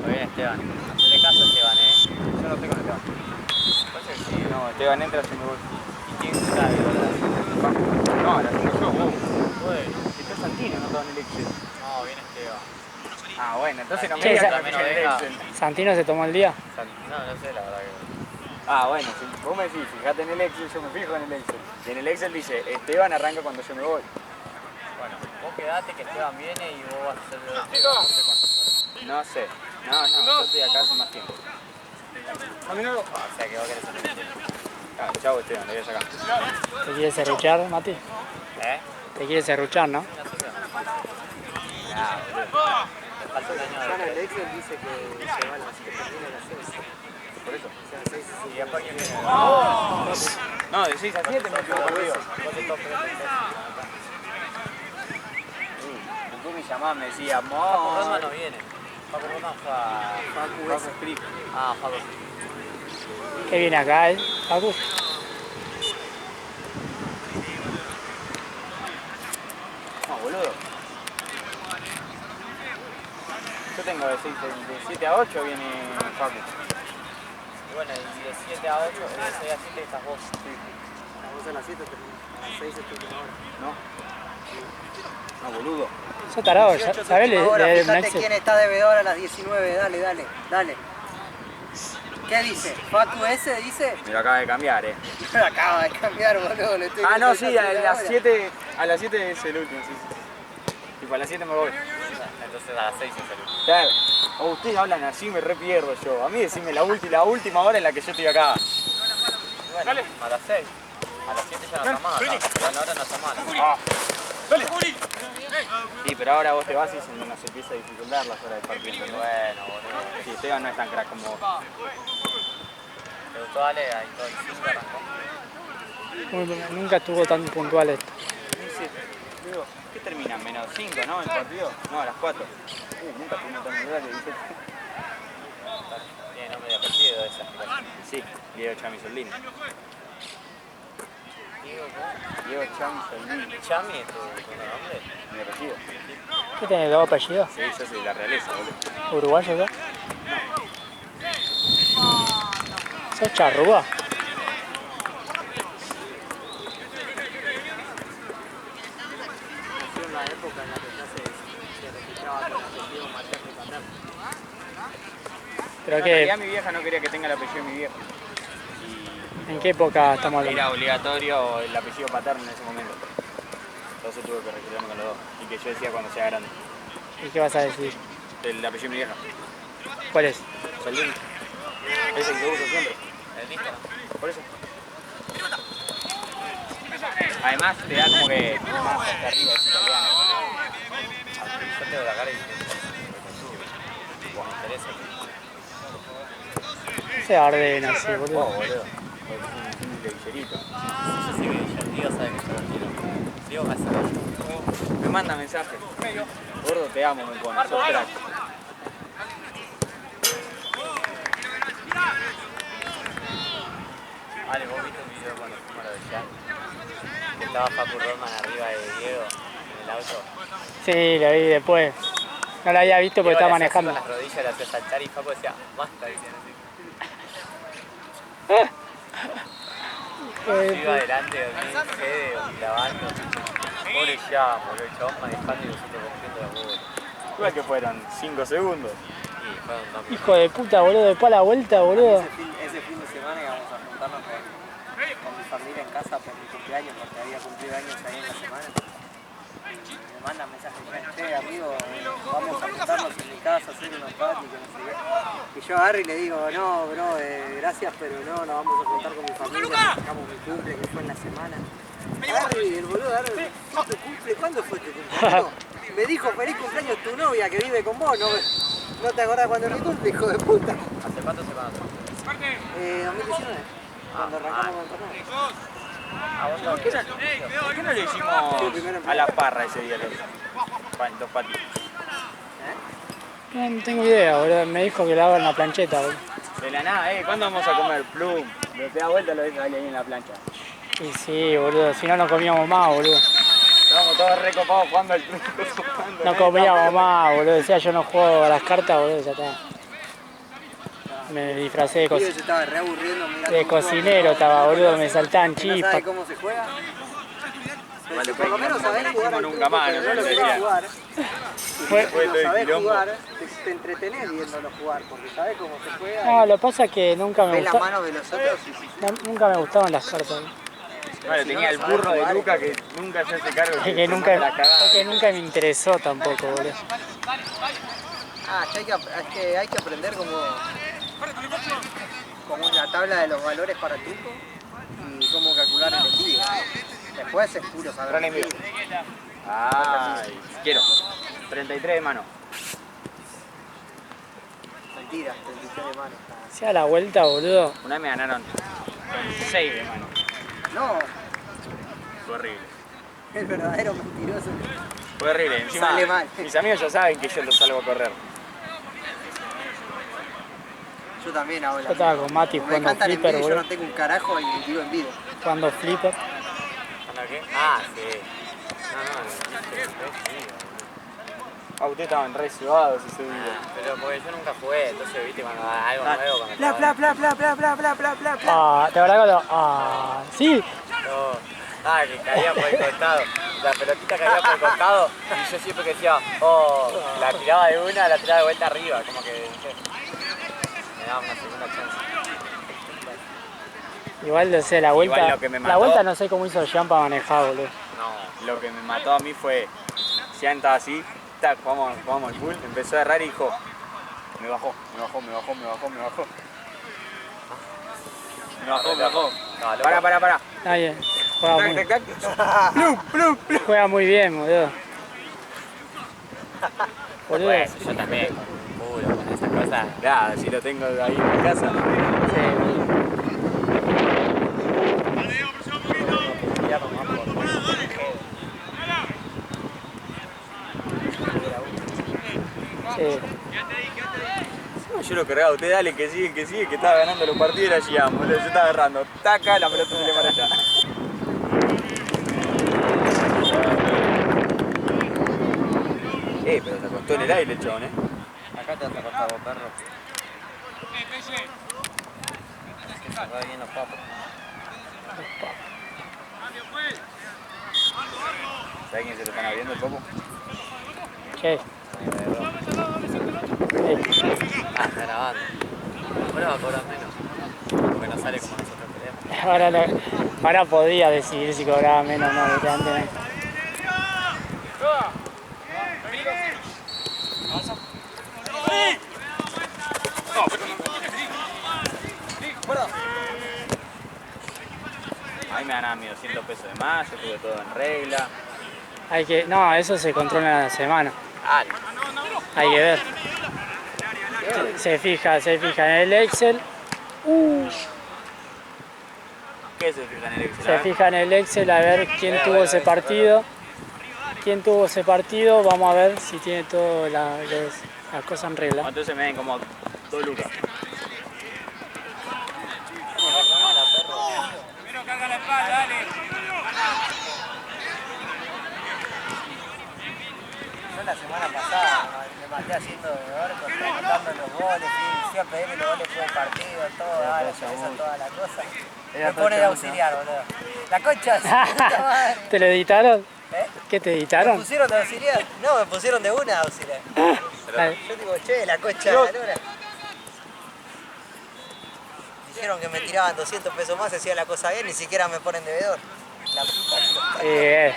S4: Muy bien, Esteban. Hacele caso a Esteban,
S1: Yo no estoy con Esteban.
S4: Parece que sí.
S1: No, Esteban entra, yo me voy.
S4: ¿Y quién sabe ahora?
S1: No, la tengo yo, vos.
S4: Bueno.
S1: Está Santino, no estaba en el Excel.
S4: No, viene Esteban.
S1: Ah, bueno, entonces no me
S2: Che,
S1: digas
S2: Sa-
S1: que no en el Excel.
S2: ¿Santino se tomó el día?
S4: No, no sé la verdad que...
S1: Ah, bueno, si vos me decís, fijate en el Excel, yo me fijo en el Excel. Y en el Excel dice, Esteban arranca cuando yo me voy.
S4: Bueno, vos quedate que Esteban viene y vos vas a hacer lo de Esteban. No sé cuántas horas.
S1: No sé. No, yo estoy acá hace más tiempo. A mí no lo...
S4: O sea que vos querés hacer Esteban.
S1: Ah, chau Esteban, lo voy a sacar.
S2: ¿Te quieres serruchar, Mati?
S4: ¿Eh?
S2: Te quieres serruchar, ¿no?
S4: No sé si Ah, boludo. Me falta un año
S3: Acá en el
S4: de...
S3: Excel dice que se va a las que termina las 6.
S1: Por eso.
S3: O sea, 6
S4: Y después quién viene.
S1: No, de 6 a 7 me quedo perdido.
S4: Vos te topes
S1: Tú me llamabas, me decías,
S4: Paco Roma
S1: mo...
S4: no viene. Paco Roma fue a...
S1: Paco Frick.
S4: Ah, Paco.
S2: ¿Qué viene acá, Facu?
S1: No, boludo. Yo tengo de 7 a 8 viene Paco.
S4: Y bueno, y de 7 a 8, de 6 a 7 estás vos.
S3: Vamos a las 7 termina. A las 6 es tu última hora.
S1: No, boludo.
S2: Sos tarado,
S3: 18 es tu
S2: ¿sabés
S3: última hora.
S2: leer un
S3: Fíjate
S2: Excel?
S3: quién está de veedor a las 19. Dale. ¿Qué dice? ¿Facu S dice?
S1: Me lo acaba de cambiar,
S3: Pero acaba de cambiar, boludo. Le estoy
S1: Ah, no, sí,
S3: estoy
S1: a
S3: haciendo
S1: las
S3: ahora.
S1: 7, a las 7 es el último, sí. Tipo, a las 7 me voy.
S4: Entonces a las 6 es el último.
S1: Claro. O ustedes hablan así, me re pierdo yo. A mí decime la última hora en la que yo estoy acá.
S4: Bueno, a las 6. A las 7 ya no está más. Bueno, ahora no está mal.
S1: Ah. Sí, pero ahora vos te vas y se nos empieza a dificultar las horas de partido. ¿Entendés?
S4: Bueno, boludo.
S1: Sí, Esteban no es tan crack como vos.
S4: ¿Te gustó Ale? Ahí todo el 5 arrancó.
S2: Nunca estuvo tan puntual esto.
S1: Dice, digo, ¿qué termina? Menos 5, ¿no? El partido. No, a las 4. Nunca tuvimos tan horario, dice.
S4: Tiene nombre de apellido de esa explicación.
S1: Sí, Diego Chami Soldini.
S4: Diego, ¿qué?
S1: Diego Chami Soldini.
S4: ¿Chami es tu nombre?
S1: Mi apellido.
S2: ¿Qué tenés, dos apellidos?
S1: Sí, yo soy de la realeza, boludo.
S2: ¿Uruguayo acá? ¿Sos charrúa?
S3: Nació en la época en la que ya se registraba con apellido materno y paterno.
S2: ¿Pero
S1: En realidad
S2: qué?
S1: mi vieja no quería que tenga el apellido de mi viejo.
S2: ¿En qué época estamos
S1: Y era
S2: hablando?
S1: obligatorio el apellido paterno en ese momento. Entonces tuve que registrarme con los dos. Y que yo decía cuando sea grande.
S2: ¿Y qué vas a decir?
S1: El apellido de mi vieja.
S2: ¿Cuál es?
S1: Soldini. Es el que uso siempre.
S4: ¿El Instagram?
S1: Por eso. Además te da como que más hacia arriba es italiano.
S4: Yo tengo la cara y me interesa.
S2: Se orden así,
S1: Oh,
S2: boludo.
S1: boludo. Es un levillerito.
S4: Yo sé que el tío sabe que yo lo quiero. Diego me hace
S1: Me manda mensaje. Gordo, te amo, me pone. Sos crack.
S4: Ale, ¿vos viste un video cuando fuimos a lo de Jack? Que estaba Facu Roman arriba de Diego en el auto.
S2: Sí, lo vi después. No lo había visto porque
S4: Diego
S2: estaba
S4: le hacía así
S2: manejando.
S4: con las rodillas, le hacía saltar y Facu decía, basta, decían así. Yo iba adelante, dormí, Fede, grabando. Pobre ya, boludo, el chabón manejando y nosotros rompiendo la bola.
S1: Igual que fueron 5 segundos.
S4: Y fueron 2 minutos.
S2: Hijo de puta, boludo, después a la vuelta, boludo.
S3: Ese fin de semana íbamos a juntarnos con mi familia en casa por mi cumpleaños, porque había cumplido años ahí en la semana. Y me mandan mensajes, che amigo, vamos a juntarnos en mi casa, a hacer unos patis, que no sé qué. Y yo agarro y le digo, no, bro, gracias, pero no, nos vamos a juntar con mi familia, festejamos mi cumple, que fue en la semana. Harry, el boludo, Harry, ¿tu cumple? ¿Cuándo fue tu cumpleaños? Me dijo, feliz cumpleaños tu novia que vive con vos, ¿no te acordás cuando es mi cumple, hijo de puta?
S4: ¿Hace cuánto se va?
S3: 2019, cuando arrancamos con el torneo.
S4: Ah,
S5: ¿Por qué no le hicimos a la parra ese día los patios?
S2: No tengo idea, boludo. Me dijo que la haga en la plancheta, boludo.
S5: De la nada, ¿cuándo vamos a comer plum? Le pega vuelta lo deja ahí en la plancha.
S2: Y sí, boludo. Si no, no comíamos más, boludo.
S5: Estábamos todos recopados jugando al plum.
S2: No comíamos más, boludo. Decía yo no juego a las cartas, boludo. Ya está. Me disfracé de,
S3: Se estaba re aburriendo mirando
S2: de
S3: un
S2: cocinero,
S3: juego,
S2: estaba, boludo. Me saltaban
S3: que no
S2: chispas.
S3: sabe cómo se juega.
S5: Vale,
S3: Por lo menos sabés jugar al
S5: nunca más,
S3: truco,
S5: no
S3: lo
S5: lo
S3: que
S5: decía.
S3: jugar.
S2: Fue-
S3: Y cuando sabés jugar, te entretenés viéndolo jugar, porque sabés cómo se juega.
S2: No, lo que pasa es que nunca me
S3: Ves las
S2: gustó.
S3: manos de los otros y
S2: Nunca me gustaban las cartas.
S5: Vale, tenía el burro de Luca que nunca se hace cargo.
S2: Es que nunca me interesó tampoco, boludo.
S3: hay que aprender como la tabla de los valores para truco y cómo calcular el envío. Después es puro saber.
S5: Gran envío. Ay, quiero. 33 de mano.
S3: Mentira, 33 de mano.
S2: Hacía la vuelta, boludo.
S5: Una vez me ganaron con 6 de mano.
S3: No,
S5: Fue horrible.
S3: el verdadero mentiroso.
S5: Fue horrible. Encima,
S3: Sale mal.
S5: mis amigos ya saben que yo los salgo a correr.
S3: Yo también hago la
S2: Yo estaba
S3: misma.
S2: con Mati
S3: Como me
S2: jugando
S3: cantan en
S2: flipper,
S3: vivo, yo
S2: boludo.
S3: no tengo un carajo y vivo en vivo.
S2: Jugando flipper.
S5: ¿Cuándo qué? Ah, sí. Ah, ustedes estaban re cebados ese día.
S4: Pero porque yo nunca jugué, entonces viste cuando algo nuevo, cuando
S3: Bla bla bla bla bla bla bla bla bla bla.
S2: Ah, ¿te habrá cuando? Ah, sí.
S4: que caía por el costado. La pelotita caía por el costado y yo siempre que decía, oh, la tiraba de una, la tiraba de vuelta arriba, como que no sé, me daba una segunda chance.
S2: Igual, no sé, la vuelta.
S5: Igual lo que me
S2: La
S5: mató-
S2: vuelta no sé cómo hizo Jean para manejar, boludo.
S5: No, lo que me mató a mí fue, si estaba así, tac, jugamos el full, empezó a errar y dijo, me bajó.
S4: No,
S5: Pará.
S2: Está bien. Juega
S5: Tac,
S2: muy,
S5: tac, tac.
S2: juega muy bien, boludo. Boludo.
S4: Bueno, yo también, puro con esas cosas.
S5: Nada, si lo tengo ahí en mi casa.
S2: Sí, boludo. Sí.
S5: Yo lo cargaba, usted dale, que sigue, que estaba ganando los partidos y era Gian, boludo. Yo estaba agarrando, taca, la pelota se le para allá. Pero se acostó en el aire el chabón,
S3: Acá te has acostado, perro. Que se va bien los papos.
S5: ¿Sabes quién se lo están abriendo el popo?
S2: ¿Qué?
S4: Está grabando. Ahora va a cobrar menos. Porque no sale como nosotros queremos.
S2: Ahora podía decidir si cobraba menos o no, porque antes no.
S5: A mí me ganaban mis 200 pesos de más, yo tuve todo en regla.
S2: No, eso se controla en la semana. Hay que ver. Se fija en el Excel.
S5: ¿Qué se fija en el Excel?
S2: Se fija en el Excel a ver quién tuvo ese partido. Vamos a ver si tiene todas las cosas en regla.
S5: Entonces me ven como 2 lucas.
S3: Yo la semana pasada me maté haciendo de orco, anotando los goles, fui a pedirle los goles por el partido, todo, la cabeza, toda la cosa. Me pone de auxiliar, boludo. La concha de su puta madre.
S2: ¿Te lo editaron?
S3: ¿Eh?
S2: ¿Qué te
S3: ¿Me
S2: editaron?
S3: pusieron de auxiliar? No, me pusieron de una auxiliar. Yo digo, che, la concha de la luna. Dijeron que me tiraban 200 pesos más, hacía la cosa bien, ni siquiera me ponen devedor. La puta que los parió.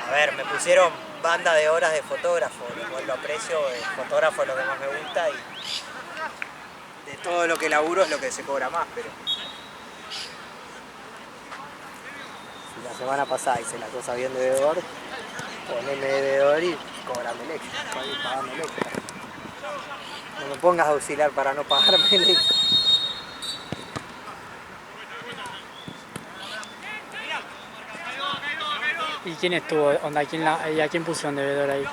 S3: A ver, me pusieron banda de horas de fotógrafo, lo cual lo aprecio, el fotógrafo es lo que más me gusta y de todo lo que laburo es lo que se cobra más, pero... Si la semana pasada hice la cosa bien de devedor, poneme de devedor y cobrame el extra, pagame el extra. No me pongas a auxiliar para no pagarme el extra.
S2: ¿Y quién estuvo? Onda, ¿y a quién pusieron de vedor ahí?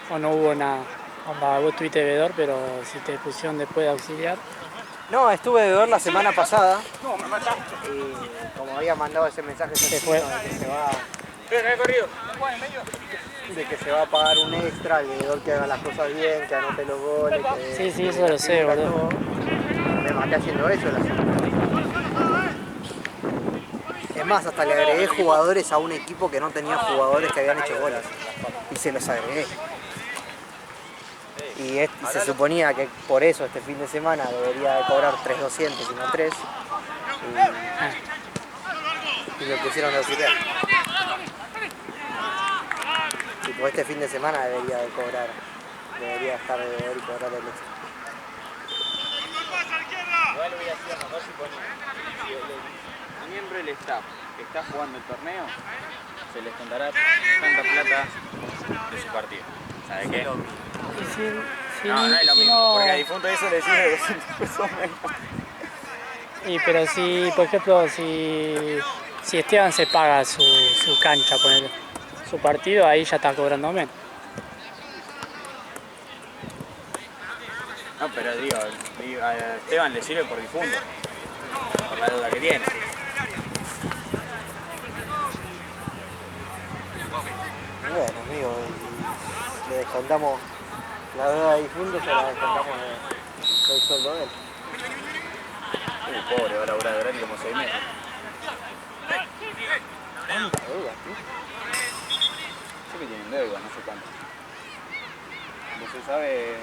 S2: ¿O no hubo nada? Onda, vos estuviste de vedor, pero si te pusieron después de auxiliar.
S3: No, estuve de ver la semana pasada y como había mandado ese mensaje
S2: Se fue.
S3: de que se va a pagar un extra, el veedor que haga las cosas bien, que anote los goles, que
S2: Sí, eso lo sé, boludo.
S3: todo. Me maté haciendo eso la semana. Es más, hasta le agregué jugadores a un equipo que no tenía jugadores que habían hecho goles y se los agregué. Y se suponía que por eso este fin de semana debería de cobrar 3.200 y no 3. Y me pusieron de auxiliar. Tipo, este fin de semana debería de cobrar, debería estar de deber y cobrar el extra.
S1: Igual hubiera sido mejor si ponía. Si el miembro del staff que está jugando el torneo, se les contará tanta plata de su partido. ¿Sabe qué?
S2: Y si
S1: No es lo
S2: si
S1: mismo,
S2: no-
S1: porque al difunto eso le sirve 200 pesos menos.
S2: Pero si, por ejemplo, si Esteban se paga su cancha, ponele, su partido, ahí ya está cobrando menos.
S1: No, pero digo, a Esteban le sirve por difunto, por la deuda que tiene.
S3: Bueno, amigo, y le descontamos la deuda de difunto, se la descontamos del sueldo de él.
S1: Pobre, va a laburar gratis como 6 meses.
S3: ¿Cuánta deuda, tío?
S1: Sé que tienen deuda, no sé cuánto. ¿No se sabe,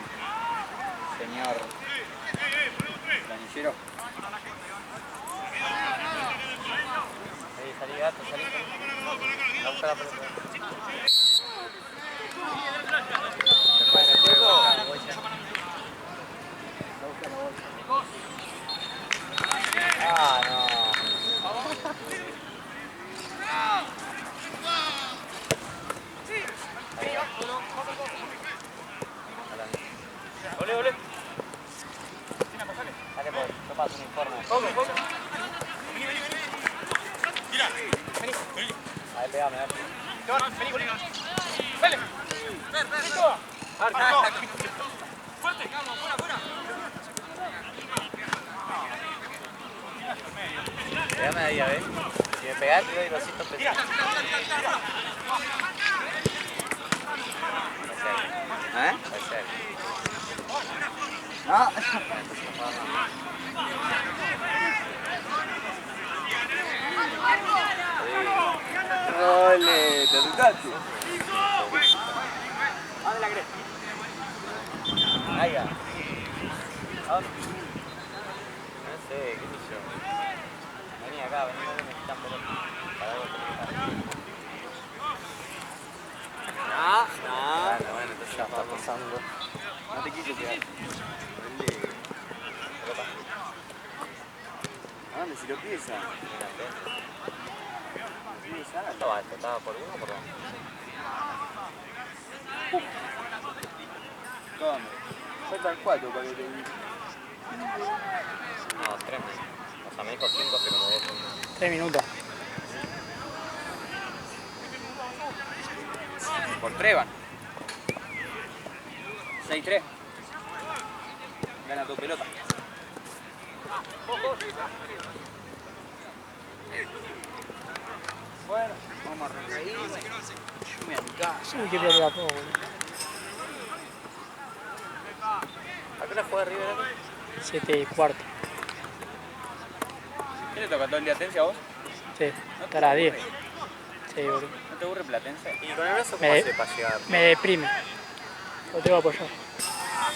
S1: señor planillero?
S4: Salí gato, salí. No busca la pelota. Ah, no. Ole, ole. Dale, pues, yo paso un informe. Ahí pegame, a ver. Pegame ahí, a ver. Si me pegás, te doy 200 pesos.
S1: ¿Eh?
S4: Puede ser.
S1: Ah. Ole, te asustaste. ¿Dónde la crees?
S4: Ahí va. ¿A dónde? No sé, qué sé yo. Vení acá, vení acá que me quitan pelota. Para algo
S1: No.
S4: bueno, entonces
S3: Ya está pasando.
S1: No te quise pegar. ¿A dónde? Si lo piensa.
S4: ¿Estaba esto? ¿Estaba por uno o por dos?
S1: ¿Dónde? Faltan 4 para que te diga.
S4: No, 3 me. O sea, me dijo 5 hace como 2 minutos.
S2: 3 minutos.
S1: Por 3 van. 6-3. Gana tu pelota. Bueno, vamos a reír. Yo me voy a mi casa.
S2: Uy, qué pelota poco, boludo.
S4: ¿A qué hora juega River aquí?
S2: 7:15.
S1: ¿Qué le toca todo el día Platense a vos?
S2: Sí, estará a 10. Sí, boludo.
S1: ¿No te aburre Platense?
S4: ¿Y con el brazo cómo
S2: Me-
S4: hace para llegar?
S2: Me deprime. Lo tengo que apoyar.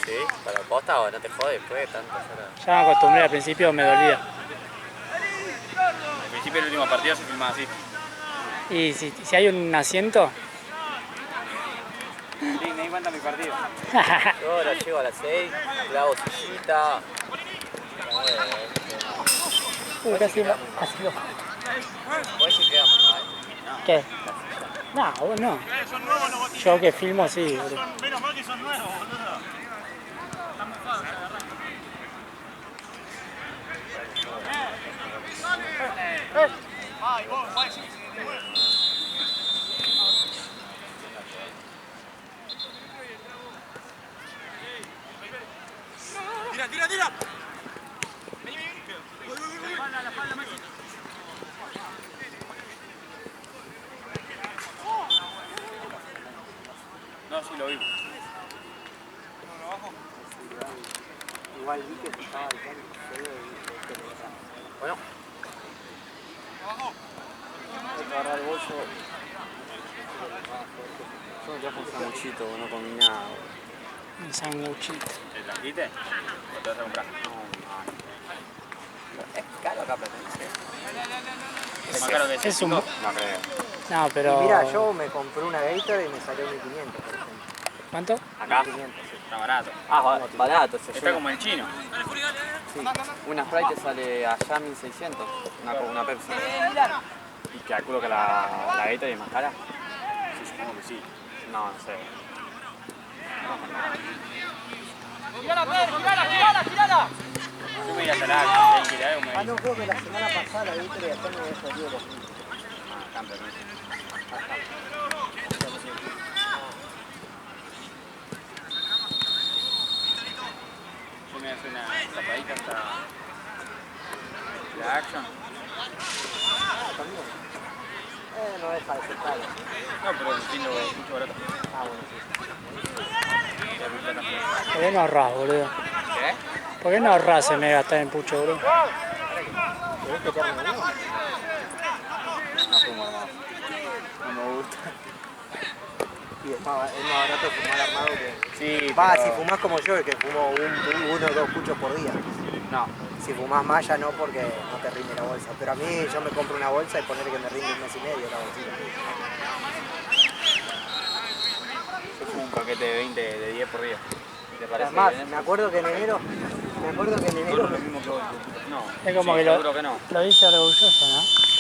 S4: ¿Sí? ¿Para posta o no te jode después de tantas horas?
S2: Ya me acostumbré, al principio me dolía.
S1: Al principio del último partido se filmaba así.
S2: Y si hay un asiento,
S1: Sí, me di cuenta de mi partido.
S4: Yo ahora llego a las 6, clavo sillita.
S2: casi lo.
S4: Después se queda mal.
S2: ¿Qué? No, vos no. Yo que filmo sí, boludo.
S5: No, sí lo vimos.
S3: Igual vi que estaba el plan feo y bueno. Hay que agarrar el bolso. Yo me trajo un sanguchito, no comí nada.
S2: Un sanguchito.
S1: ¿Te trajiste? ¿O te vas a comprar?
S3: Es caro acá, Platense.
S1: ¿Es más caro que ese
S2: Es un...
S1: chico? No creo.
S2: No, pero...
S3: Y mira, yo me compré una Gator y me salió 1500, por ejemplo.
S2: ¿Cuánto?
S1: Acá
S3: 1500, sí.
S1: está barato.
S4: Ah, barato.
S1: Está como el chino.
S4: Una Sprite te sale allá 1600, una Pepsi. Y calculo que la Gatorade es más cara.
S1: Sí, supongo que sí.
S4: No, no sé.
S1: Yo me iría a salar, si quiere algo me
S3: Ah, no, creo que la semana pasada la Gator y acá me había salido los mismos.
S1: cambia, ¿no? Yo me voy a hacer una zapadita hasta la Action.
S3: También. No deja de ser caro.
S1: No, pero entiendo mucho barato.
S3: Ah, bueno, sí.
S2: ¿Por qué no ahorrás, boludo?
S1: ¿Qué?
S2: ¿Por qué no ahorrás en gastar en pucho, boludo?
S3: ¿Querés que te arme uno?
S1: No fumo armado. No me gusta.
S3: Y es más barato fumar armado que...
S1: Sí,
S3: Va,
S1: pero...
S3: si fumás como yo, que fumo uno o dos puchos por día.
S1: No.
S3: Si fumás más ya no, porque no te rinde la bolsa. Pero a mí yo me compro una bolsa y poner que me rinde un mes y medio la bolsita.
S1: Yo fumo un paquete de 20, de 10 por día. ¿Te parece
S3: Además,
S1: bien?
S3: me acuerdo que en enero...
S1: No es lo mismo que vos. No.
S2: Es como
S1: sí,
S2: que lo,
S1: seguro que no.
S2: lo dice orgulloso, ¿no?